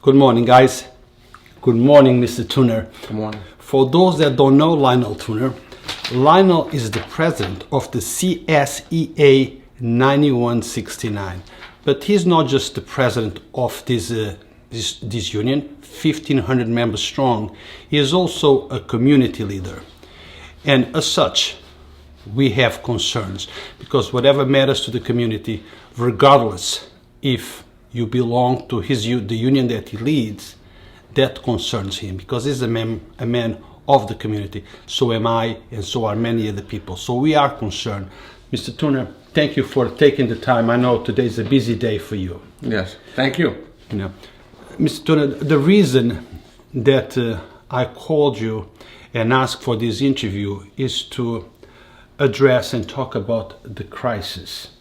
Good morning, guys. Good morning, Mr. Tuner. Good morning. For those that don't know Lionel Tuner, Lionel is the president of the CSEA 9169. But he's not just the president of this union, 1,500 members strong. He is also a community leader. And as such, we have concerns because whatever matters to the community, regardless if you belong to the union that he leads, that concerns him because he's a man of the community. So am I, and so are many other people. So we are concerned. Mr. Tuner, thank you for taking the time. I know today is a busy day for you. Yes, thank you. Mr. Tuner, the reason that I called you and asked for this interview is to address and talk about the crisis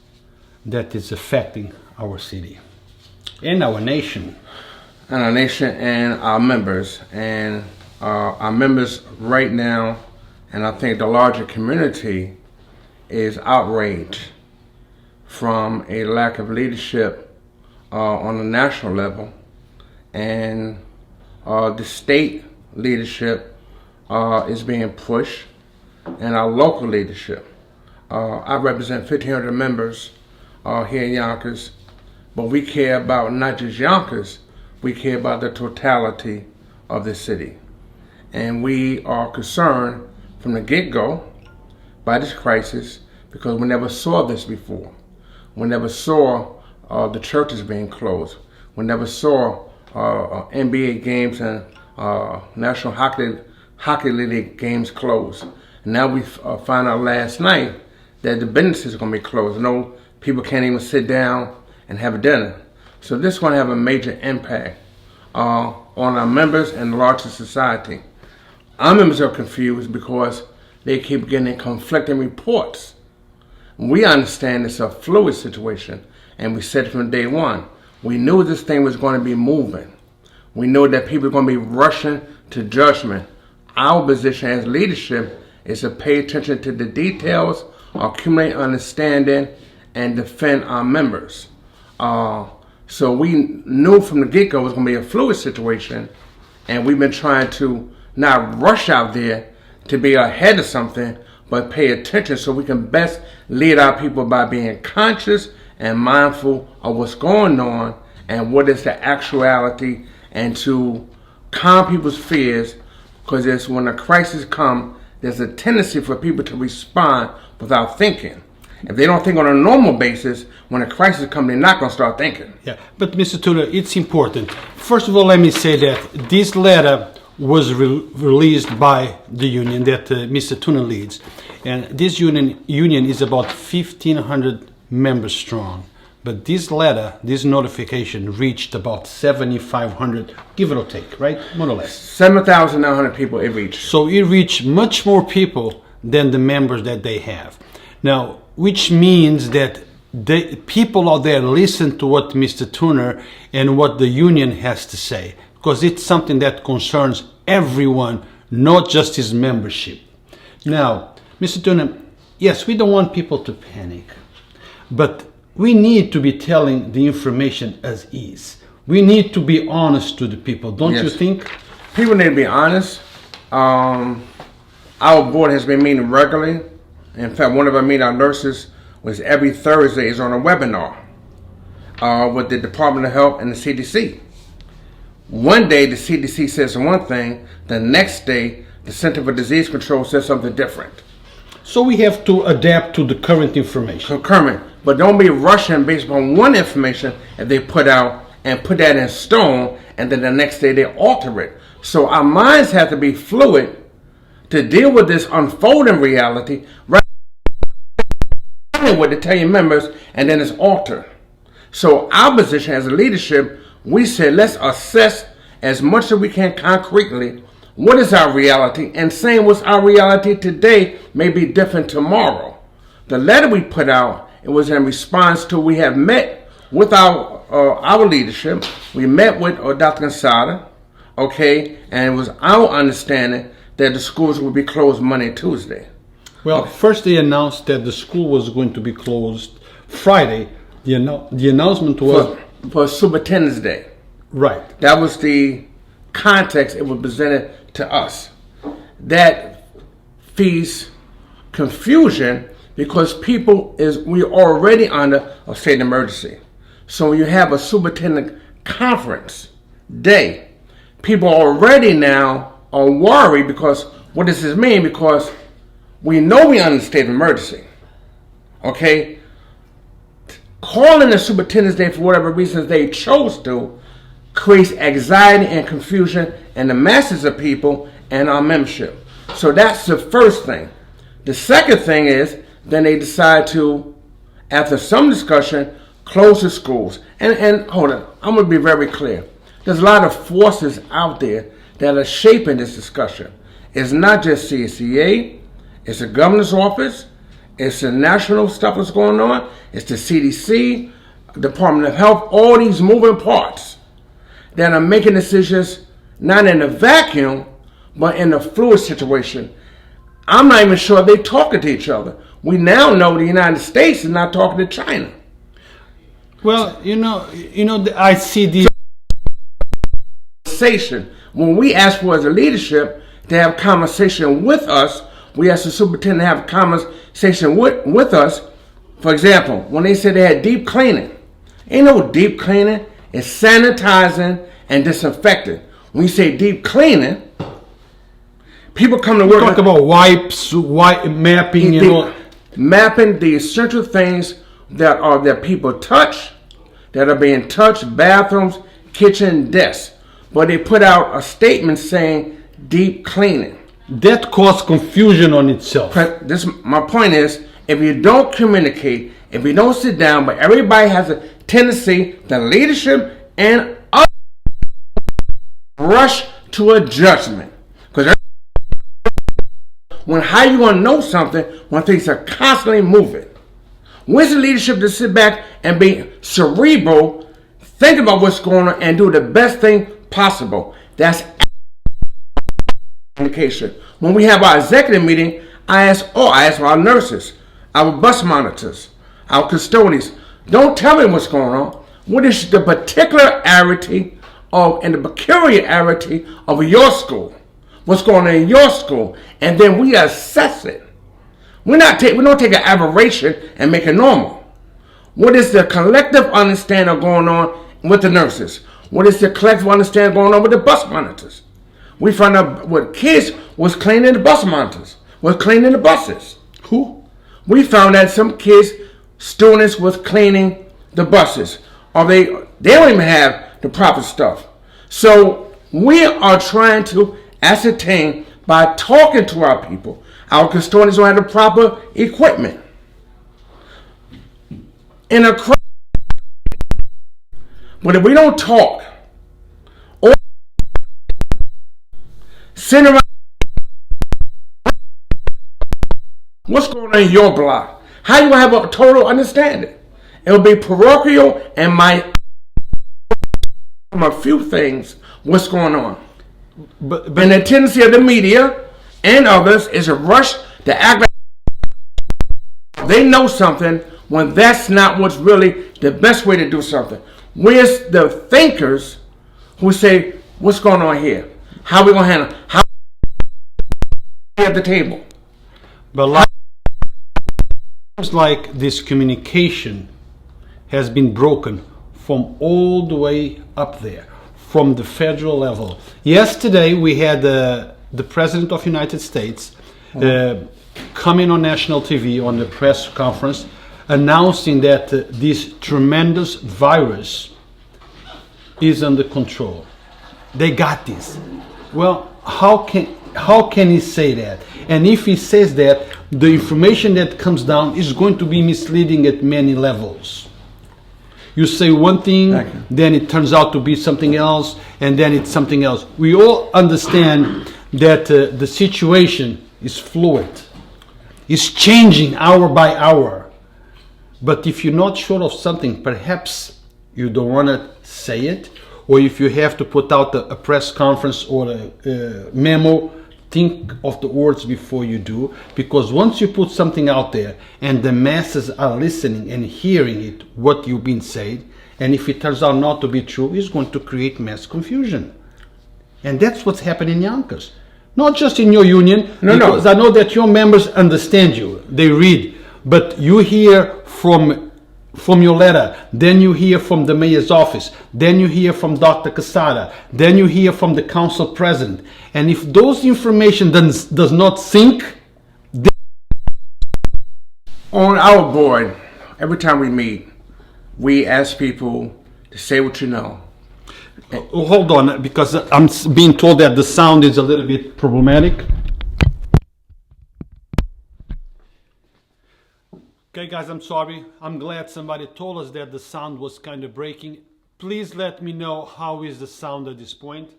that is affecting our city and our nation. And our nation and our members. And our members right now, and I think the larger community, is outraged from a lack of leadership on a national level. And the state leadership is being pushed, and our local leadership. I represent 1,500 members here in Yonkers, but we care about not just Yonkers, we care about the totality of the city. And we are concerned from the get-go by this crisis because we never saw this before. We never saw the churches being closed. We never saw NBA games and National Hockey League games closed. And now we found out last night that the businesses are going to be closed. No, people can't even sit down and have a dinner. So this is going to have a major impact on our members and the larger society. Our members are confused because they keep getting conflicting reports. We understand it's a fluid situation, and we said from day one, we knew this thing was going to be moving. We know that people are going to be rushing to judgment. Our position as leadership is to pay attention to the details, accumulate understanding, and defend our members. So we knew from the get-go it was going to be a fluid situation, and we've been trying to not rush out there to be ahead of something, but pay attention so we can best lead our people by being conscious and mindful of what's going on and what is the actuality, and to calm people's fears, because it's when a crisis comes, there's a tendency for people to respond without thinking. If they don't think on a normal basis, when a crisis comes, they're not going to start thinking. Yeah, but Mr. Tuner, it's important. First of all, let me say that this letter was released by the union that Mr. Tuner leads. And this union is about 1,500 members strong. But this letter, this notification reached about 7,500, give it or take, right? More or less. 7,900 people it reached. So it reached much more people than the members that they have. Now, which means that the people out there listen to what Mr. Tuner and what the union has to say, because it's something that concerns everyone, not just his membership. Now, Mr. Tuner, yes, we don't want people to panic, but we need to be telling the information as is. We need to be honest to the people, don't you think? People need to be honest. Our board has been meeting regularly. In fact, one of our meetings, our nurses, was every Thursday is on a webinar with the Department of Health and the CDC. One day the CDC says one thing, the next day the Center for Disease Control says something different. So we have to adapt to the current information. Current, but don't be rushing based upon one information that they put out and put that in stone, and then the next day they alter it. So our minds have to be fluid to deal with this unfolding reality, right? What to tell your members, and then it's altered. So our position as a leadership, we said let's assess as much as we can concretely what is our reality, and saying what's our reality today may be different tomorrow. The letter we put out, it was in response to we have met with our leadership. We met with Dr. Gonzalez, okay, and it was our understanding that the schools would be closed Monday and Tuesday. Well, first they announced that the school was going to be closed Friday. The announcement was for Superintendent's Day. Right. That was the context it was presented to us. That feeds confusion because we're already under a state of emergency. So when you have a superintendent conference day, people already now are worried because what does this mean? Because we know we're under a state of emergency. Okay? Calling the superintendent's day for whatever reasons they chose to creates anxiety and confusion in the masses of people and our membership. So that's the first thing. The second thing is, then they decide to, after some discussion, close the schools. And hold on, I'm going to be very clear. There's a lot of forces out there that are shaping this discussion. It's not just CSEA, it's the governor's office, it's the national stuff that's going on, it's the CDC, Department of Health, all these moving parts that are making decisions not in a vacuum, but in a fluid situation. I'm not even sure they're talking to each other. We now know the United States is not talking to China. Well, I see the conversation. When we ask for as a leadership to have conversation with us, we ask the superintendent to have a conversation with us. For example, when they said they had deep cleaning, ain't no deep cleaning. It's sanitizing and disinfecting. When you say deep cleaning, people come to work. Talk about wipes, mapping, mapping the essential things that people touch, that are being touched: bathrooms, kitchen, desks. But they put out a statement saying deep cleaning. That caused confusion on itself. My point is, if you don't communicate, if you don't sit down, but everybody has a tendency, the leadership and others, rush to a judgment. Because how you going to know something when things are constantly moving? Where's the leadership to sit back and be cerebral, think about what's going on, and do the best thing possible? That's communication. When we have our executive meeting, I ask our nurses, our bus monitors, our custodians, don't tell me what's going on. What is the particularity and the peculiarity of your school? What's going on in your school? And then we assess it. We don't take an aberration and make it normal. What is the collective understanding going on with the nurses? What is the collective understanding going on with the bus monitors? We found out what kids was cleaning the bus monitors, was cleaning the buses. Who? We found that some students was cleaning the buses, or they don't even have the proper stuff. So we are trying to ascertain by talking to our people. Our custodians don't have the proper equipment. But if we don't talk, or sit around, what's going on in your block? How you gonna have a total understanding? It'll be parochial and from a few things what's going on. But the tendency of the media and others is a rush to act like they know something when that's not what's really the best way to do something. Where's the thinkers who say, what's going on here? How are we going to handle it? How at the table? But seems like this communication has been broken from all the way up there, from the federal level. Yesterday we had the President of the United States coming on national TV on the press conference announcing that this tremendous virus is under control. They got this. Well, how can he say that? And if he says that, the information that comes down is going to be misleading at many levels. You say one thing, then it turns out to be something else, and then it's something else. We all understand that the situation is fluid. It's changing hour by hour. But if you're not sure of something, perhaps you don't want to say it, or if you have to put out a press conference or a memo, think of the words before you do, because once you put something out there and the masses are listening and hearing it, what you've been saying, And if it turns out not to be true, it's going to create mass confusion. And that's what's happening in Yonkers. Not just in your union, because I know that your members understand you. They read. But you hear from your letter, then you hear from the mayor's office, then you hear from Dr. Casada, then you hear from the council president. And if those information does not sync, on our board, every time we meet, we ask people to say what you know. Hold on, because I'm being told that the sound is a little bit problematic. Okay, guys, I'm sorry. I'm glad somebody told us that the sound was kind of breaking. Please let me know how is the sound at this point.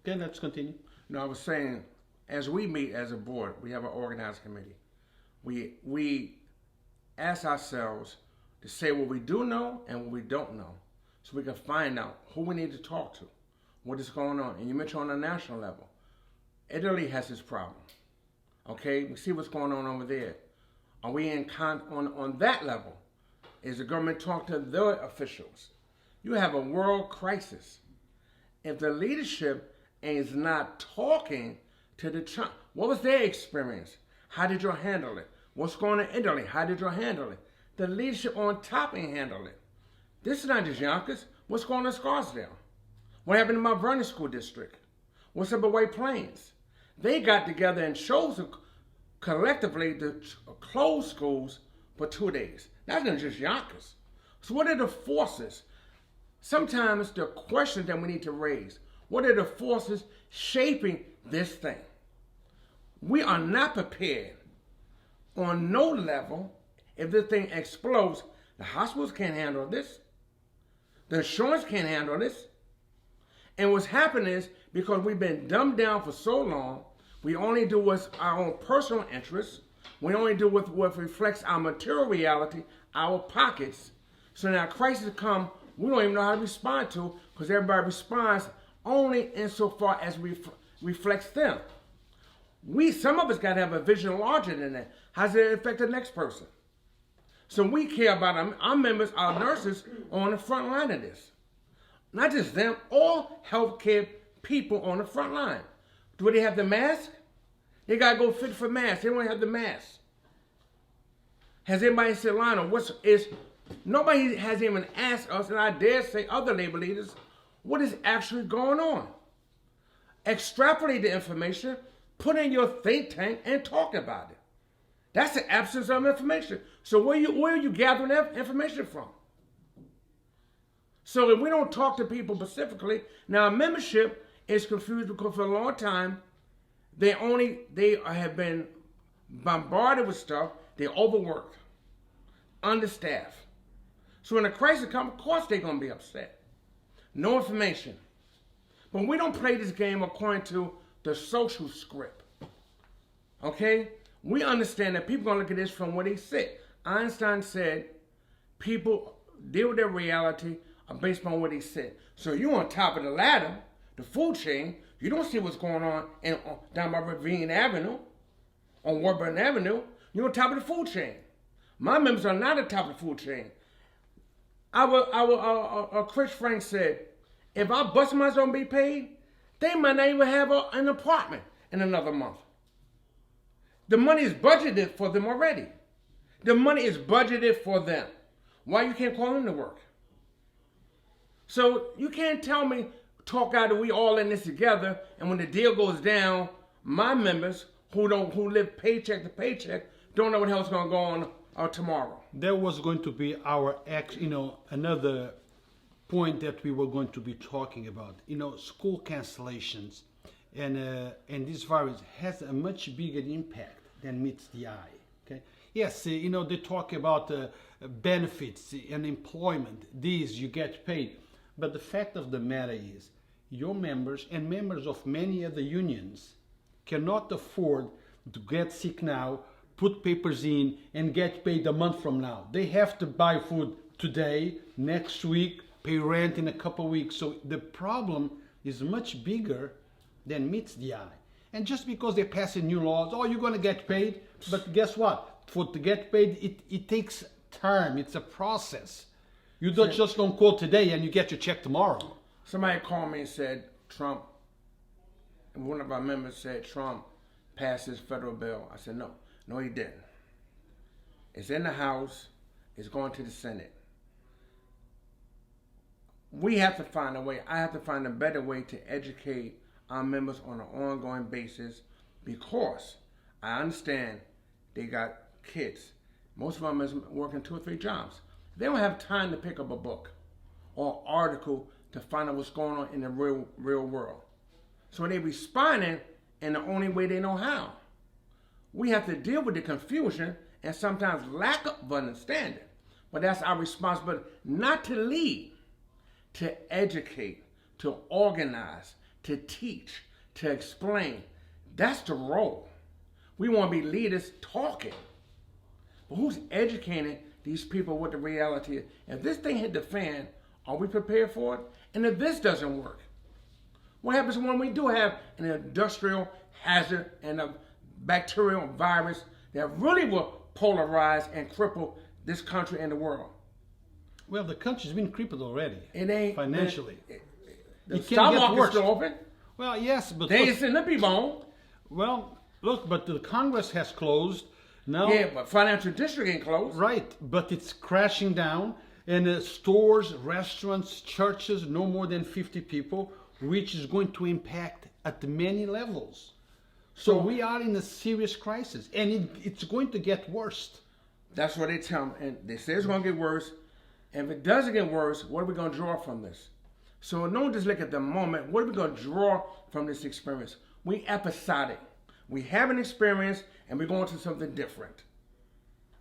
Okay, let's continue. No, I was saying, as we meet as a board, we have an organized committee. We ask ourselves to say what we do know and what we don't know, so we can find out who we need to talk to, what is going on. And you mentioned on a national level, Italy has this problem. Okay, we see what's going on over there. Are we on that level? Is the government talking to their officials? You have a world crisis. If the leadership is not talking to the Trump, what was their experience? How did you handle it? What's going on in Italy? How did you handle it? The leadership on top ain't handle it. This is not just Yonkers. What's going on in Scarsdale? What happened in my Vernon School District? What's up at White Plains? They got together and chose collectively to close schools for 2 days. That's not just Yonkers. So what are the forces? Sometimes the question that we need to raise, what are the forces shaping this thing? We are not prepared on no level. If this thing explodes, the hospitals can't handle this. The insurance can't handle this. And what's happening is, because we've been dumbed down for so long, we only do what's our own personal interests. We only do what reflects our material reality, our pockets. So now crisis come, we don't even know how to respond to, because everybody responds only insofar as reflects them. Some of us got to have a vision larger than that. How does it affect the next person? So we care about our members, our nurses on the front line of this. Not just them, all healthcare people on the front line. Do they have the mask? They got to go fit for masks. They don't have the mask. Has anybody said, Lionel, nobody has even asked us, and I dare say other labor leaders, what is actually going on? Extrapolate the information, put in your think tank, and talk about it. That's the absence of information. So where are you gathering that information from? So if we don't talk to people specifically, now membership is confused because for a long time, they have been bombarded with stuff. They're overworked, understaffed. So when a crisis comes, of course they're going to be upset. No information. But we don't play this game according to the social script. Okay? We understand that people are going to look at this from where they sit. Einstein said people deal with their reality based on where they sit. So you're on top of the ladder, the food chain. You don't see what's going on down by Ravine Avenue, on Warburton Avenue. You're on top of the food chain. My members are not at the top of the food chain. Our Chris Frank said, if our bus miles don't be paid, they might not even have an apartment in another month. The money is budgeted for them already. The money is budgeted for them. Why you can't call them to work? So you can't tell me, talk out that we all in this together, and when the deal goes down, my members who live paycheck to paycheck don't know what the hell's going to go on tomorrow. That was going to be our another point that we were going to be talking about. School cancellations and this virus has a much bigger impact than meets the eye. Okay. Yes, they talk about benefits and employment. These you get paid, but the fact of the matter is, your members and members of many other unions cannot afford to get sick now, put papers in, and get paid a month from now. They have to buy food today, next week, pay rent in a couple of weeks. So the problem is much bigger than meets the eye. And just because they're passing new laws, you're going to get paid. But guess what? To get paid, it takes time. It's a process. You just don't call today and you get your check tomorrow. Somebody called me and said Trump, and one of our members said Trump passed his federal bill. I said, no, he didn't. It's in the House. It's going to the Senate. We have to find a way. I have to find a better way to educate our members on an ongoing basis, because I understand they got kids. Most of our members are working 2 or 3 jobs. They don't have time to pick up a book or article to find out what's going on in the real world. So they responding in the only way they know how. We have to deal with the confusion and sometimes lack of understanding. But that's our responsibility, not to lead, to educate, to organize, to teach, to explain. That's the role. We want to be leaders talking. But who's educating these people what the reality is? If this thing hit the fan, are we prepared for it? And if this doesn't work, what happens when we do have an industrial hazard and a bacterial virus that really will polarize and cripple this country and the world? Well, the country's been crippled already. It ain't financially. The stock market's still open. Well, yes, but they ain't sitting the people on. Well, look, but the Congress has closed now. Yeah, but financial district ain't closed. Right, but it's crashing down. And stores, restaurants, churches, no more than 50 people, which is going to impact at many levels. So we are in a serious crisis, and it's going to get worse. That's what they tell me, and they say it's going to get worse. And if it doesn't get worse, what are we going to draw from this? So don't just look at the moment. What are we going to draw from this experience? We episodic. We have an experience, and we're going to something different.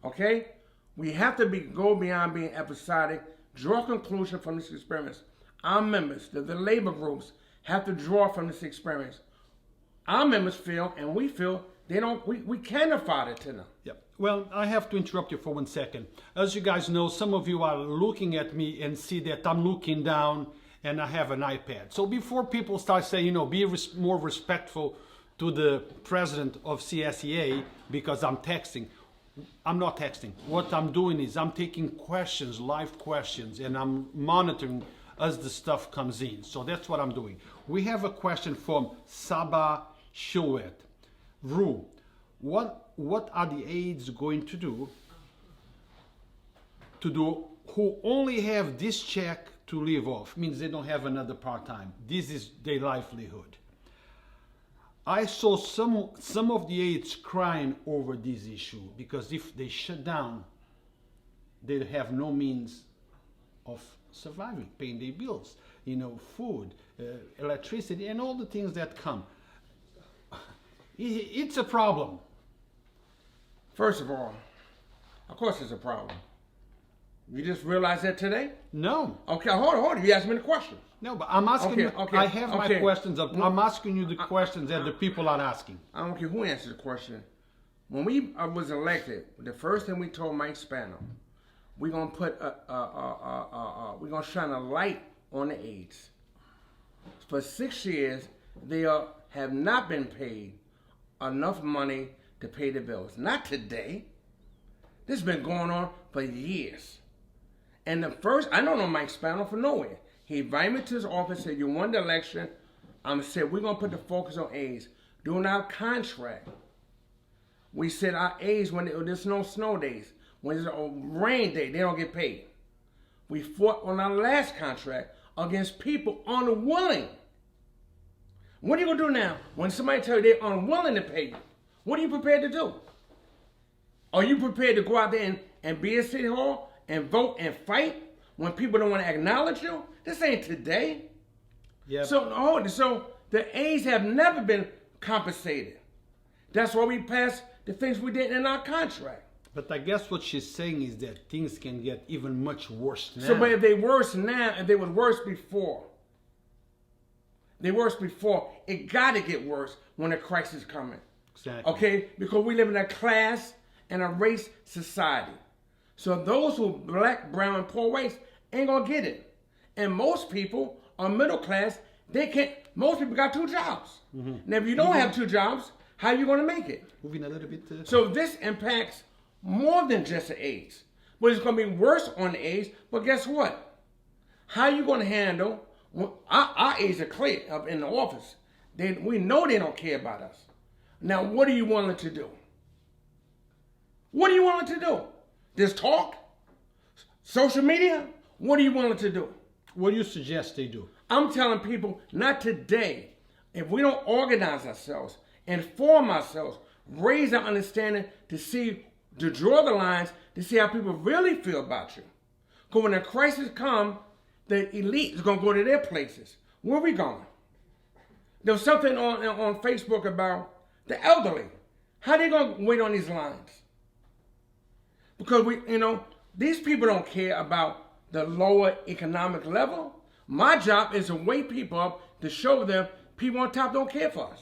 Okay? We have to go beyond being episodic, draw conclusion from this experience. Our members, the labor groups, have to draw from this experience. Our members feel, and we feel, we can't afford it to them. Yep. Well, I have to interrupt you for 1 second. As you guys know, some of you are looking at me and see that I'm looking down and I have an iPad. So before people start saying, be more respectful to the president of CSEA because I'm texting. I'm not texting. What I'm doing is I'm taking questions, live questions, and I'm monitoring as the stuff comes in. So that's what I'm doing. We have a question from Saba Showet. Ru, what are the aides going to do who only have this check to live off? Means they don't have another part-time. This is their livelihood. I saw some of the aides crying over this issue because if they shut down, they have no means of surviving, paying their bills, food, electricity, and all the things that come. It's a problem. First of all, of course it's a problem. You just realized that today? No. Okay, hold on. You asked me the question. No, but I'm asking you. Okay, I have my questions. I'm asking you the questions that the people are asking. I don't care who answers the question. When we was elected, the first thing we told Mike Spano, we're gonna put we're gonna shine a light on the aides. For 6 years, they have not been paid enough money to pay the bills. Not today. This has been going on for years. And the first, I don't know Mike Spano from nowhere. He invited me to his office, said, you won the election. Said, we're going to put the focus on aides. During our contract, we said our aides, when there's no snow days, when there's a rain day, they don't get paid. We fought on our last contract against people unwilling. What are you going to do now when somebody tells you they're unwilling to pay you? What are you prepared to do? Are you prepared to go out there and be at City Hall and vote and fight when people don't want to acknowledge you? This ain't today. Yeah. So the aides have never been compensated. That's why we passed the things we did in our contract. But I guess what she's saying is that things can get even much worse now. So, but if they worse now, if they were worse before, it got to get worse when a crisis is coming. Exactly. Okay? Because we live in a class and a race society. So those who black, brown, and poor race ain't gonna get it. And most people are middle class. Most people got 2 jobs. Mm-hmm. Now, if you don't have 2 jobs, how are you gonna make it? Moving a little bit. So this impacts more than just the aides. but it's going to be worse on the aides. But guess what? How you going to handle, our aides are clear up in the office. We know they don't care about us. Now, what are you willing to do? What are you willing to do? Just talk? Social media? What are you willing to do? What do you suggest they do? I'm telling people, not today. If we don't organize ourselves, inform ourselves, raise our understanding to draw the lines, to see how people really feel about you. Because when a crisis comes, the elite is going to go to their places. Where are we going? There was something on Facebook about the elderly. How are they going to wait on these lines? Because these people don't care about the lower economic level. My job is to wake people up to show them people on top don't care for us.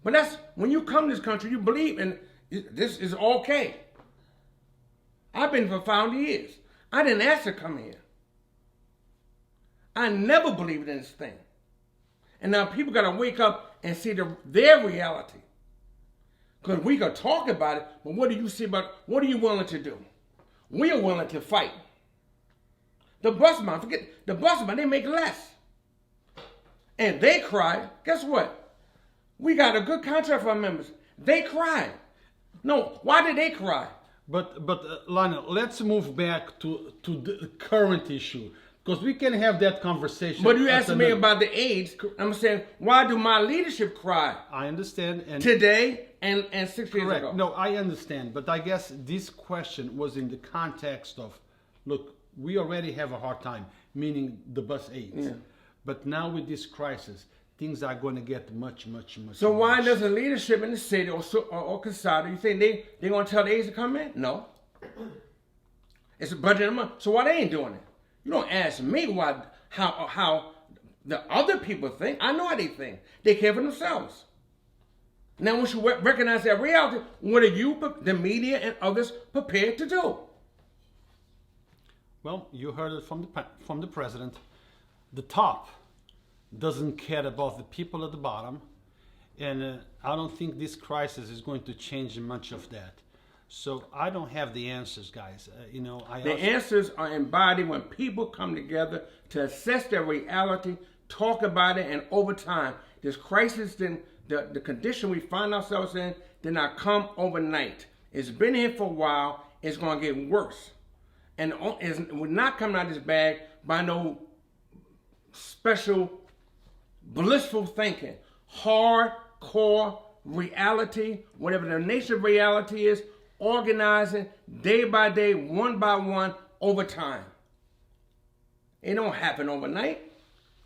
But that's when you come to this country, you believe in this is okay. I've been for 5 years. I didn't ask to come here. I never believed in this thing. And now people got to wake up and see their reality. Because we can talk about it, but what do you see about, what are you willing to do? We are willing to fight. The busman, forget the busman, they make less. And they cry. Guess what? We got a good contract for our members. They cry. No, why did they cry? But Lionel, let's move back to the current issue. Because we can have that conversation. But you asked me about the AIDS. I'm saying, why do my leadership cry? I understand. And today and 6 years ago. No, I understand. But I guess this question was in the context of, look, we already have a hard time, meaning the bus aides. Yeah. But now with this crisis, things are going to get much So worse. Why doesn't leadership in the city or Casado, you think they're going to tell the aides to come in? No. It's a budget of money. So why they ain't doing it? You don't ask me how the other people think. I know how they think. They care for themselves. Now, once you recognize that reality, what are you, the media, and others prepared to do? Well, you heard it from the president. The top doesn't care about the people at the bottom, and I don't think this crisis is going to change much of that. So I don't have the answers, guys. The answers are embodied when people come together to assess their reality, talk about it, and over time, this crisis, the condition we find ourselves in, did not come overnight. It's been here for a while. It's going to get worse. And we're not coming out of this bag by no special blissful thinking. Hardcore reality, whatever the nature of reality is, organizing day by day, one by one, over time. It don't happen overnight.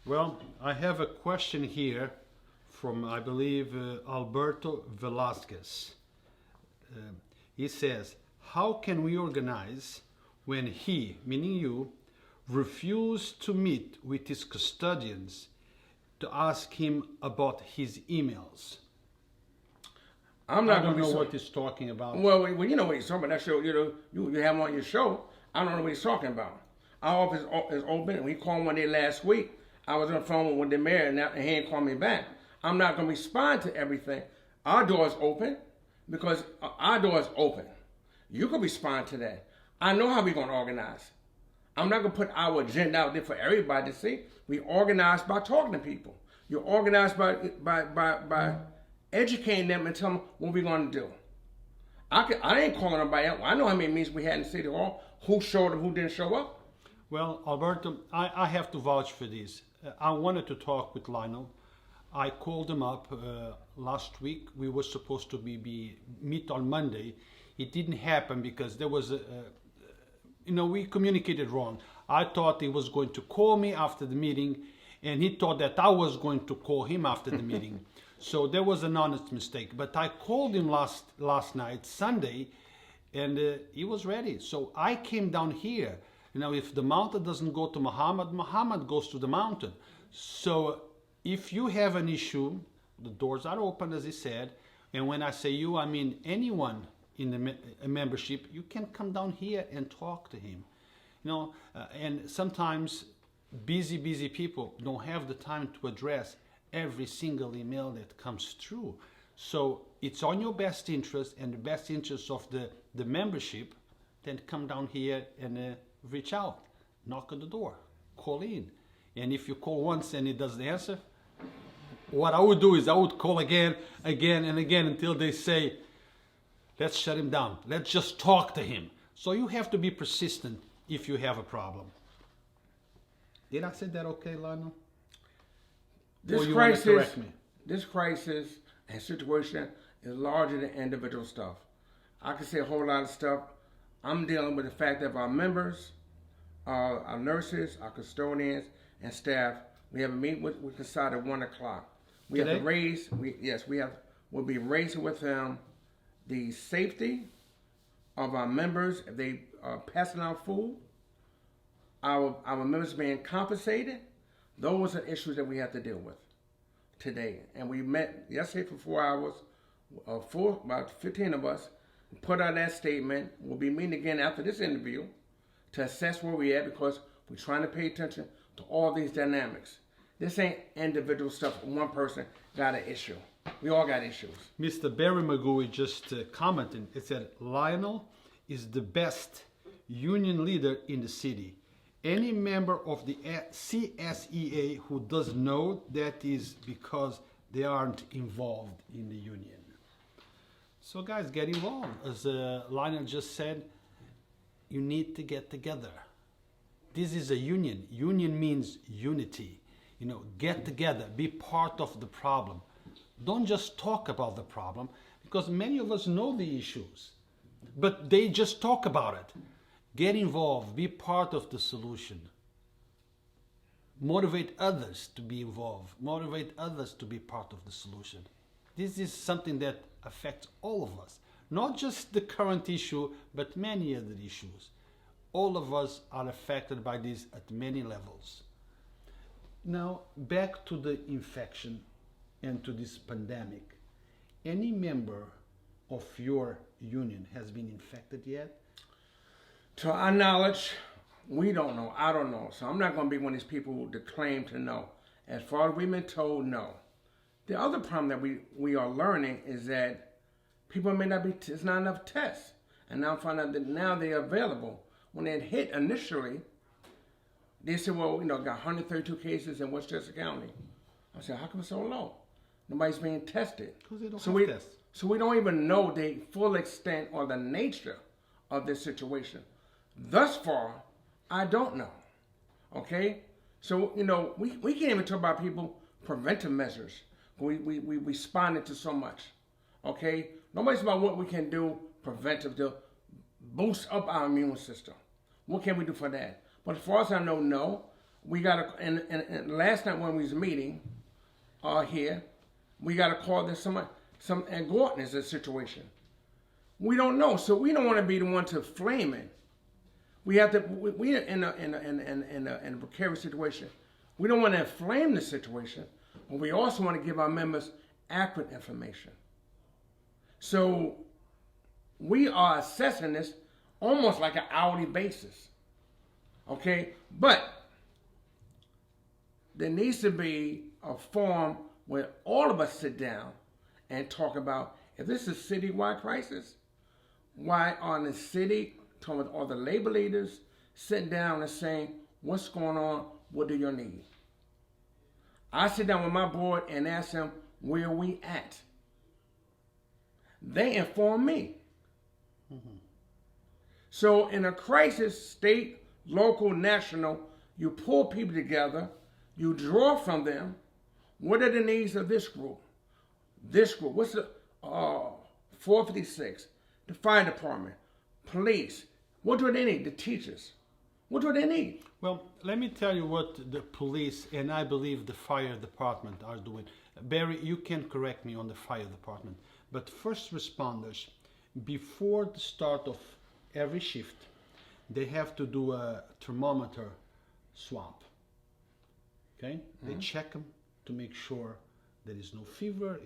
Well, I have a question here from, I believe, Alberto Velasquez. He says, how can we organize when he, meaning you, refused to meet with his custodians to ask him about his emails? I don't know what he's talking about. Well, you know what he's talking about. That show, you have him on your show. I don't know what he's talking about. Our office is open. He called one day last week. I was on the phone with the mayor, and he ain't called me back. I'm not going to respond to everything. Our door is open because our door is open. You can respond to that. I know how we're going to organize. I'm not going to put our agenda out there for everybody to see. We organize by talking to people. You're organized by educating them and telling them what we're going to do. I ain't calling nobody out. I know how many meetings we had in City Hall, who showed up, who didn't show up. Well, Alberto, I have to vouch for this. I wanted to talk with Lionel. I called him up last week. We were supposed to meet on Monday. It didn't happen because there was we communicated wrong. I thought he was going to call me after the meeting, and he thought that I was going to call him after the meeting. So there was an honest mistake. But I called him last night, Sunday, and he was ready. So I came down here. If the mountain doesn't go to Muhammad, Muhammad goes to the mountain. So if you have an issue, the doors are open, as he said. And when I say you, I mean anyone in the membership. You can come down here and talk to him. And sometimes busy people don't have the time to address every single email that comes through. So it's on your best interest and the best interest of the membership then come down here and reach out, knock on the door, call in. And if you call once and it doesn't answer, what I would do is I would call again and again until they say, let's shut him down. Let's just talk to him. So you have to be persistent if you have a problem. Did I say that okay, Lionel? This crisis and situation is larger than individual stuff. I can say a whole lot of stuff. I'm dealing with the fact that our members, our nurses, our custodians, and staff, we have a meeting with Casada at 1 o'clock. We Today? have to raise, we'll be raising with them the safety of our members if they are passing out food, our members being compensated. Those are issues that we have to deal with today. And we met yesterday for 4 hours, about 15 of us, put out that statement. We'll be meeting again after this interview to assess where we're at, because we're trying to pay attention to all these dynamics. This ain't individual stuff. One person got an issue. We all got issues. Mr. Barry Magui just commented. It said, Lionel is the best union leader in the city. Any member of the CSEA who does know that is because they aren't involved in the union. So guys, get involved. As Lionel just said, you need to get together. This is a union. Union means unity. You know, get together, be part of the problem. Don't just talk about the problem, because many of us know the issues, but they just talk about it. Get involved, be part of the solution. Motivate others to be involved, motivate others to be part of the solution. This is something that affects all of us, not just the current issue, but many other issues. All of us are affected by this at many levels. Now, back to the infection and to this pandemic. Any member of your union has been infected yet? To our knowledge, we don't know. I don't know. So I'm not going to be one of these people who claim to know. As far as we've been told, no. The other problem that we are learning is that people may not be, it's not enough tests. And now I find out that now they're available. When it hit initially, they said, well, got 132 cases in Westchester County. I said, how come it's so low? Nobody's being tested. Because they don't have tests. So we don't even know the full extent or the nature of this situation. Thus far, I don't know. Okay? So, we can't even talk about people preventive measures. We responded to so much. Okay? Nobody's about what we can do preventive to boost up our immune system. What can we do for that? But as far as I know, no. We got to, and last night when we was meeting here, we got to call this some and Gordon is a situation. We don't know, so we don't want to be the one to flame it. We have to. We in a precarious situation. We don't want to inflame the situation, but we also want to give our members accurate information. So we are assessing this almost like an hourly basis. Okay, but there needs to be a forum where all of us sit down and talk about, if this is a citywide crisis, why aren't the city, talking with all the labor leaders, sitting down and saying, what's going on, what do you need? I sit down with my board and ask them, where are we at? They inform me. Mm-hmm. So in a crisis, state, local, national, you pull people together, you draw from them, what are the needs of this group? This group, what's the 456, the fire department, police, what do they need? The teachers, what do they need? Well, let me tell you what the police and I believe the fire department are doing. Barry, you can correct me on the fire department, but first responders, before the start of every shift, they have to do a thermometer swab. Okay? Mm-hmm. They check them to make sure there is no fever.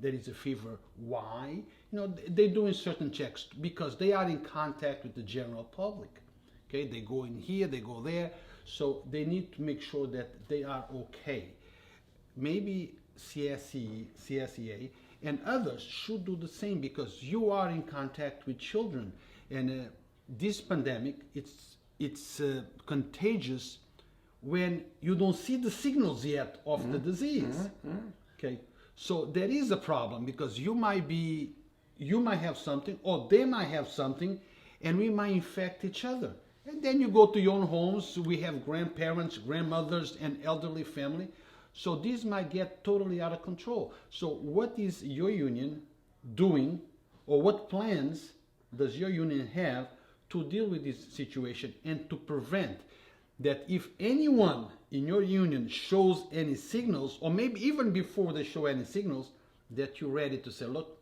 There is a fever. Why? They're doing certain checks because they are in contact with the general public. Okay? They go in here, they go there. So they need to make sure that they are okay. Maybe CSEA and others should do the same, because you are in contact with children. And this pandemic, it's contagious when you don't see the signals yet of the disease. Okay, so there is a problem because you might have something, or they might have something, and we might infect each other. And then you go to your own homes. We have grandparents, grandmothers, and elderly family. So this might get totally out of control. So what is your union doing, or what plans does your union have to deal with this situation and to prevent that if anyone in your union shows any signals, or maybe even before they show any signals, that you're ready to say, look,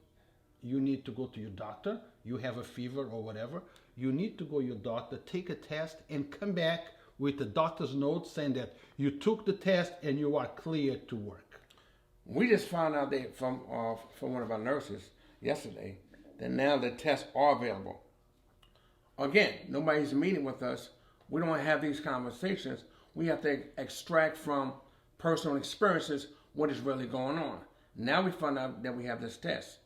you need to go to your doctor, you have a fever or whatever, you need to go to your doctor, take a test, and come back with the doctor's note saying that you took the test and you are clear to work. We just found out that from one of our nurses yesterday that now the tests are available. Again, nobody's meeting with us. We don't have these conversations. We have to extract from personal experiences what is really going on. Now we found out that we have this test.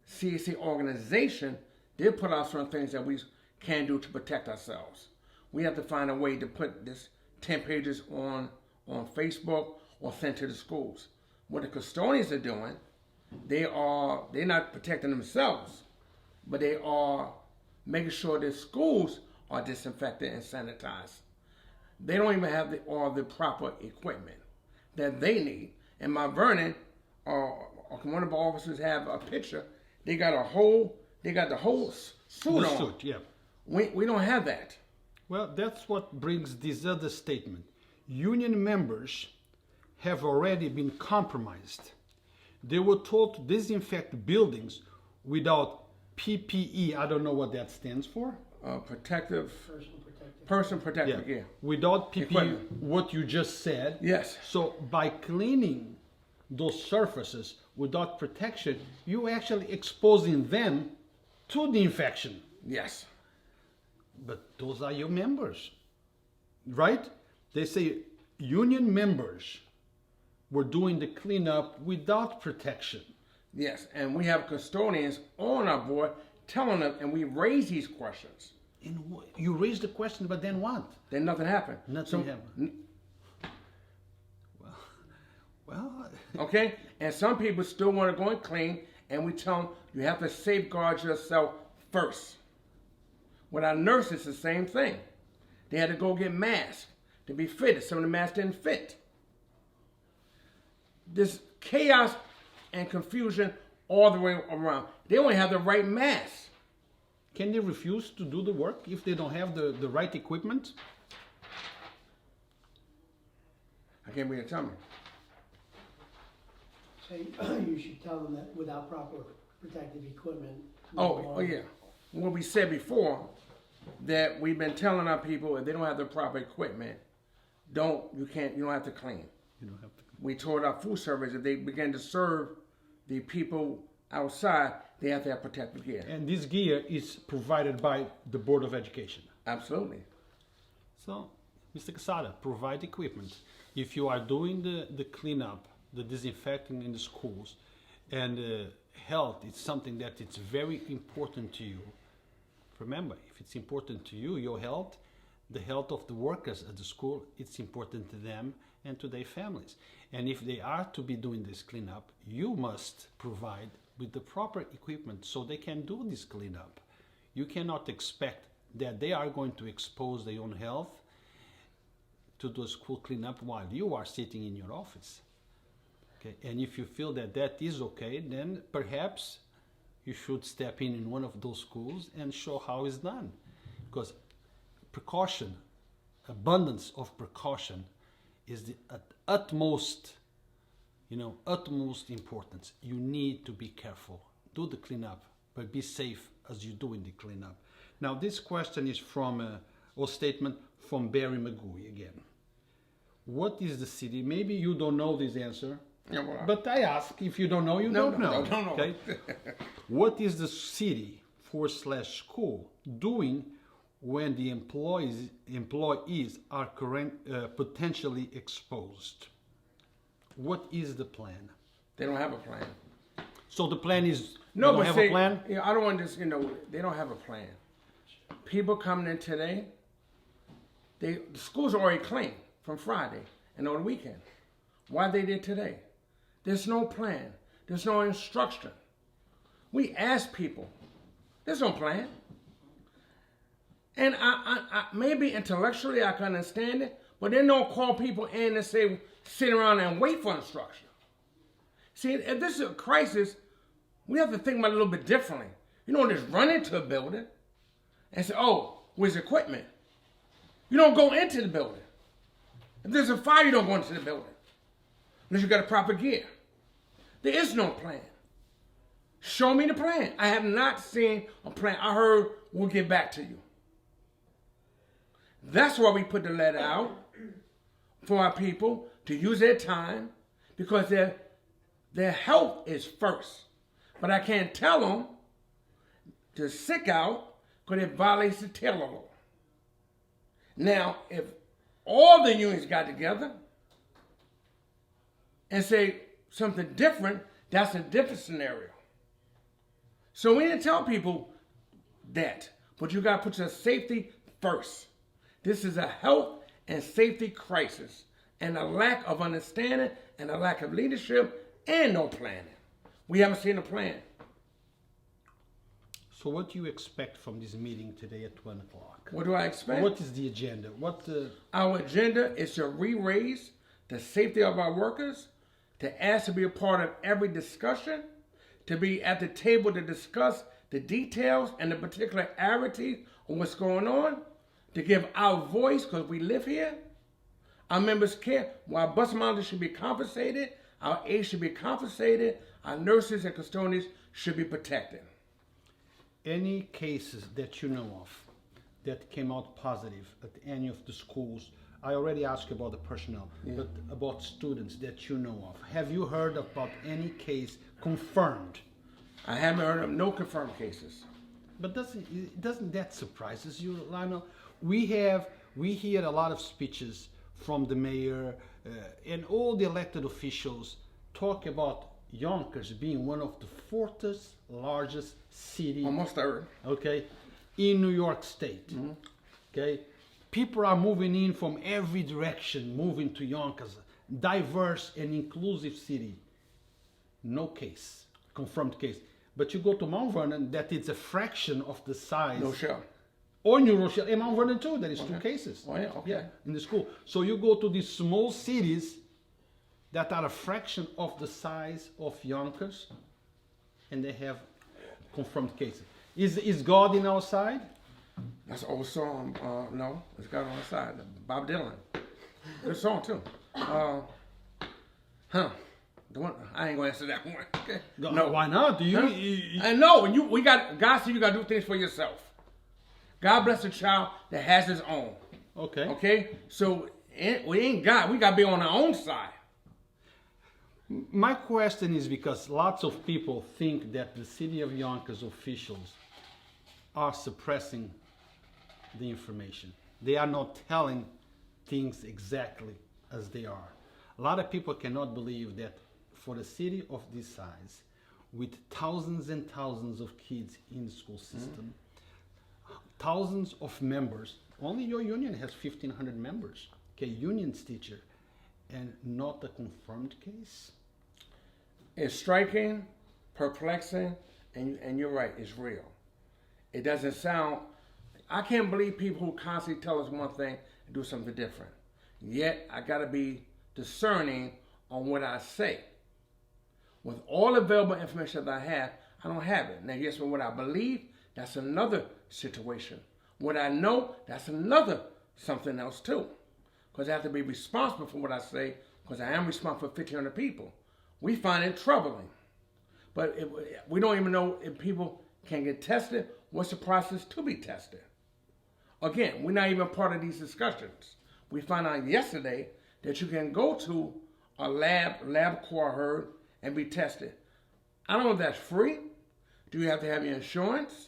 CSEA organization did put out certain things that we can do to protect ourselves. We have to find a way to put this 10 pages on Facebook or send to the schools. What the custodians are doing, they're not protecting themselves, but they are making sure that schools are disinfected and sanitized. They don't even have all the proper equipment that they need. And Mount Vernon, one of our officers have a picture. They got the whole suit on. Suit, yeah. We don't have that. Well, that's what brings this other statement. Union members have already been compromised. They were told to disinfect buildings without PPE. I don't know what that stands for. Person protective gear. Without PPE, equipment. What you just said. Yes. So by cleaning those surfaces without protection, you're actually exposing them to the infection. Yes. But those are your members, right? They say union members were doing the cleanup without protection. Yes, and we have custodians on our board telling them, and we raise these questions. And you raise the question, but then what? Then nothing happened. Nothing happened. Well. Okay, and some people still want to go and clean, and we tell them you have to safeguard yourself first. With our nurses, the same thing. They had to go get masks to be fitted. Some of the masks didn't fit. This chaos and confusion all the way around. They only have the right mask. Can they refuse to do the work if they don't have the right equipment? I can't believe you tell me. So you should tell them that without proper protective equipment. Oh yeah. What we said before, that we've been telling our people if they don't have the proper equipment, you don't have to clean. You don't have to. We told our food service if they begin to serve the people outside, they have to have protective gear. And this gear is provided by the Board of Education. Absolutely. So, Mr. Quesada, provide equipment. If you are doing the cleanup, the disinfecting in the schools, and health is something that it's very important to you. Remember, if it's important to you, your health, the health of the workers at the school, it's important to them and to their families. And if they are to be doing this cleanup, you must provide with the proper equipment so they can do this cleanup. You cannot expect that they are going to expose their own health to do a school cleanup while you are sitting in your office. Okay? And if you feel that that is okay, then perhaps you should step in one of those schools and show how it's done. Because precaution, abundance of precaution is the utmost importance. You need to be careful. Do the cleanup, but be safe as you're doing the cleanup. Now, this question is or statement from Barry McGooey again. What is the city? Maybe you don't know this answer, but I ask. If you don't know, you don't know. No. Okay? What is the city /school doing when the employees are potentially exposed? What is the plan? They don't have a plan. So the plan is no, they don't have a plan? I don't want this. They don't have a plan. people coming in today, the schools are already clean from Friday and on the weekend. Why they did today? There's no plan. There's no instruction. We ask people. There's no plan. And I maybe intellectually I can understand it, but they don't call people in and say, sit around and wait for instruction. See, if this is a crisis, we have to think about it a little bit differently. You don't just run into a building and say, oh, where's equipment? You don't go into the building. If there's a fire, you don't go into the building unless you got a proper gear. There is no plan. Show me the plan. I have not seen a plan. I heard we'll get back to you. That's why we put the letter out for our people to use their time, because their health is first. But I can't tell them to sick out because it violates the Taylor law. Now, if all the unions got together and say something different, that's a different scenario. So we didn't tell people that, but you got to put your safety first. This is a health and safety crisis, and a lack of understanding and a lack of leadership and no planning. We haven't seen a plan. So what do you expect from this meeting today at 1 o'clock? What do I expect? What is the agenda? Our agenda is to re-raise the safety of our workers, to ask to be a part of every discussion, to be at the table to discuss the details and the particularity of what's going on, to give our voice because we live here. Our members care. While bus monitors should be compensated, our aides should be compensated, our nurses and custodians should be protected. Any cases that you know of that came out positive at any of the schools? I already asked you about the personnel, but about students that you know of. Have you heard about any case confirmed? I haven't heard of no confirmed cases. But doesn't that surprise you, Lionel? We hear a lot of speeches from the mayor and all the elected officials talk about Yonkers being one of the fourth largest cities. Almost third. Okay, in New York State. Mm-hmm. Okay, people are moving in from every direction, moving to Yonkers, diverse and inclusive city. No case, confirmed case. But you go to Mount Vernon, that it's a fraction of the size. No show. Or New Rochelle, in Mount Vernon too, there is 2 cases. Oh yeah, okay. Yeah, in the school. So you go to these small cities that are a fraction of the size of Yonkers, and they have confirmed cases. Is God in our side? That's an old song. No, it's God on our side. Bob Dylan. Good song too. The one, I ain't gonna answer that one. Okay. No, why not? Do you? Huh? I know. God said you gotta do things for yourself. God bless a child that has his own. Okay. Okay. So we ain't God. We gotta be on our own side. My question is because lots of people think that the city of Yonkers officials are suppressing the information. They are not telling things exactly as they are. A lot of people cannot believe that for a city of this size, with thousands and thousands of kids in the school system, thousands of members, only your union has 1,500 members, okay, union's teacher, and not a confirmed case? It's striking, perplexing, and you're right, it's real. It doesn't sound, I can't believe people who constantly tell us one thing and do something different. Yet, I gotta be discerning on what I say. With all available information that I have, I don't have it. Now, yes, but what I believe, that's another situation. What I know, that's another something else too. Because I have to be responsible for what I say, because I am responsible for 1,500 people. We find it troubling. But we don't even know if people can get tested. What's the process to be tested? Again, we're not even part of these discussions. We found out yesterday that you can go to a LabCorp, I heard, and be tested. I don't know if that's free. Do you have to have your insurance?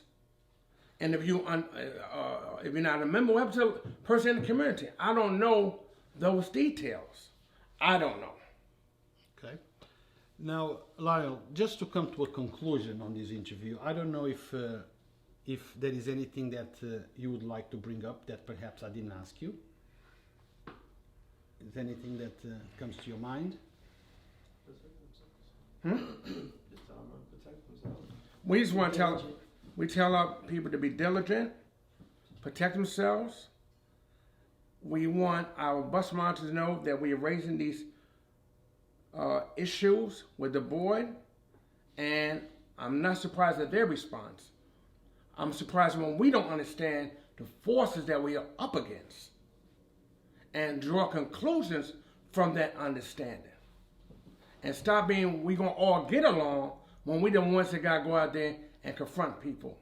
And if you're not a member, what happens to a person in the community? I don't know those details. I don't know. Okay. Now, Lionel, just to come to a conclusion on this interview, I don't know if if there is anything that you would like to bring up that perhaps I didn't ask you. Is there anything that comes to your mind? We just want to tell our people to be diligent, protect themselves. We want our bus monitors to know that we are raising these issues with the board, and I'm not surprised at their response. I'm surprised when we don't understand the forces that we are up against and draw conclusions from that understanding. And stop being we gonna all get along when we the ones that gotta go out there and confront people.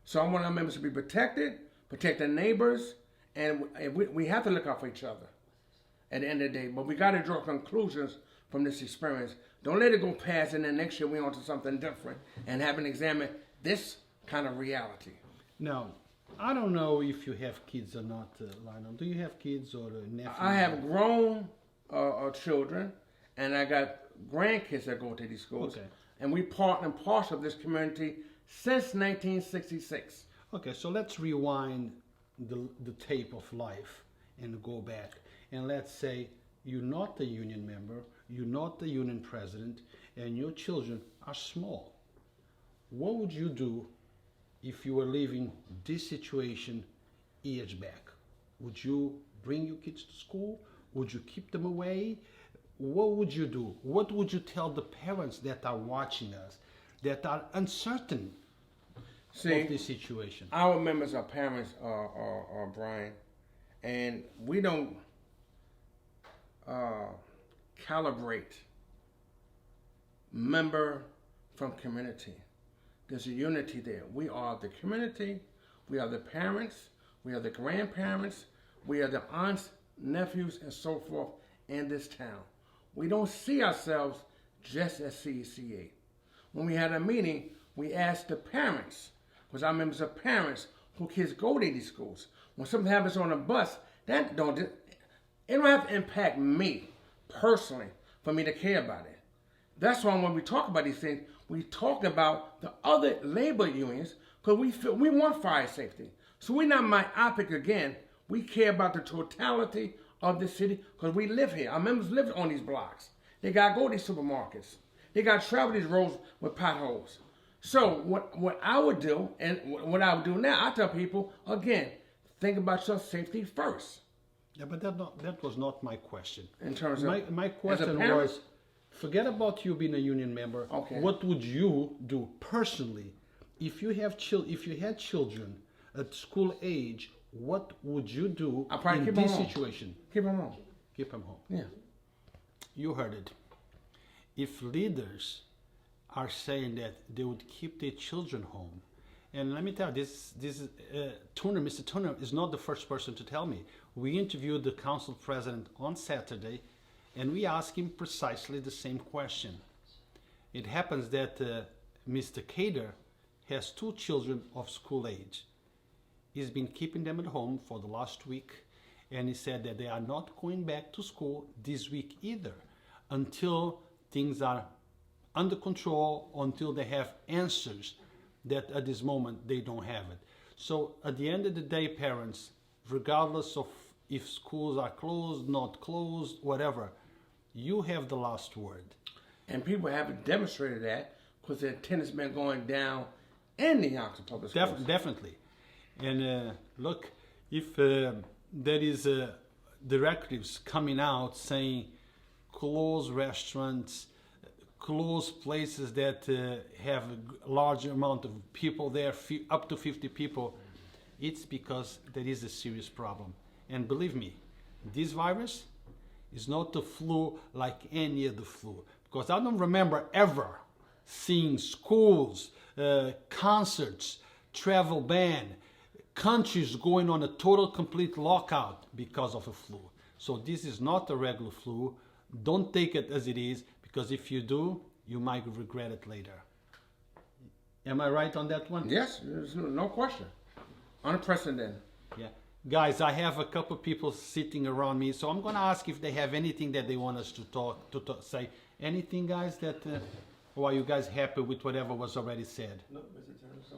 So I want our members to be protected, protect their neighbors, and we have to look out for each other at the end of the day. But we gotta draw conclusions from this experience. Don't let it go past and then next year we on to something different and haven't examined this kind of reality. Now, I don't know if you have kids or not, Lionel. Do you have kids or nephews? I have grown children, and I got grandkids that go to these schools. Okay. And we part and parcel of this community since 1966. Okay, so let's rewind the tape of life and go back. And let's say you're not a union member, you're not the union president, and your children are small. What would you do if you were living this situation years back? Would you bring your kids to school? Would you keep them away? What would you do? What would you tell the parents that are watching us, that are uncertain of this situation? Our members are parents, Brian, and we don't calibrate member from community. There's a unity there. We are the community, we are the parents, we are the grandparents, we are the aunts, nephews, and so forth in this town. We don't see ourselves just as CSEA. When we had a meeting, we asked the parents, because our members are parents who kids go to these schools. When something happens on a bus, it don't have to impact me personally for me to care about it. That's why when we talk about these things, we talk about the other labor unions because we want fire safety. So we're not myopic again. We care about the totality of the city because we live here. Our members live on these blocks. They got to go to these supermarkets. They got to travel these roads with potholes. So what I would do, and what I would do now, I tell people, again, think about your safety first. Yeah, but that was not my question. In terms of my question was, forget about you being a union member. Okay. What would you do personally if you had children at school age? What would you do in this situation? Keep them home. Keep them home. Yeah. You heard it. If leaders are saying that they would keep their children home, and let me tell you, Mr. Turner is not the first person to tell me. We interviewed the council president on Saturday, and we asked him precisely the same question. It happens that Mr. Cater has 2 children of school age. He's been keeping them at home for the last week, and he said that they are not going back to school this week either until things are under control, until they have answers that at this moment they don't have it. So at the end of the day, parents, regardless of if schools are closed, not closed, whatever, you have the last word. And people haven't demonstrated that because the attendance has been going down in the Yonkers public schools. Definitely. And look, if there is directives coming out saying close restaurants, close places that have a large amount of people there, up to 50 people, it's because there is a serious problem. And believe me, this virus is not the flu like any other flu. Because I don't remember ever seeing schools, concerts, travel ban, countries going on a total complete lockout because of a flu. So this is not a regular flu. Don't take it as it is, because if you do, you might regret it later. Am I right on that one? Yes, there's no question. Unprecedented. Yeah. Guys, I have a couple of people sitting around me, so I'm going to ask if they have anything that they want us to say. Anything, guys, that, or are you guys happy with whatever was already said? No, Mr. Turner, so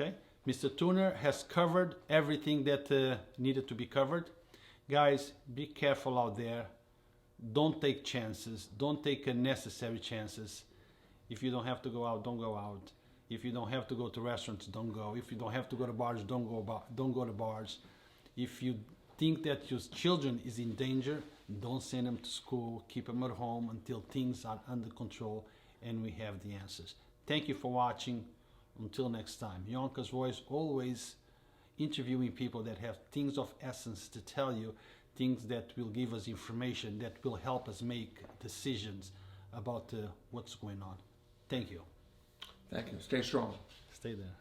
Okay, Mr. Tuner has covered everything that needed to be covered. Guys, be careful out there. Don't take chances. Don't take unnecessary chances. If you don't have to go out, don't go out. If you don't have to go to restaurants, don't go. If you don't have to go to bars, don't go to bars. If you think that your children is in danger, don't send them to school. Keep them at home until things are under control and we have the answers. Thank you for watching. Until next time. Yonkers Voice, always interviewing people that have things of essence to tell you, things that will give us information, that will help us make decisions about what's going on. Thank you. Thank you. Stay strong. Stay there.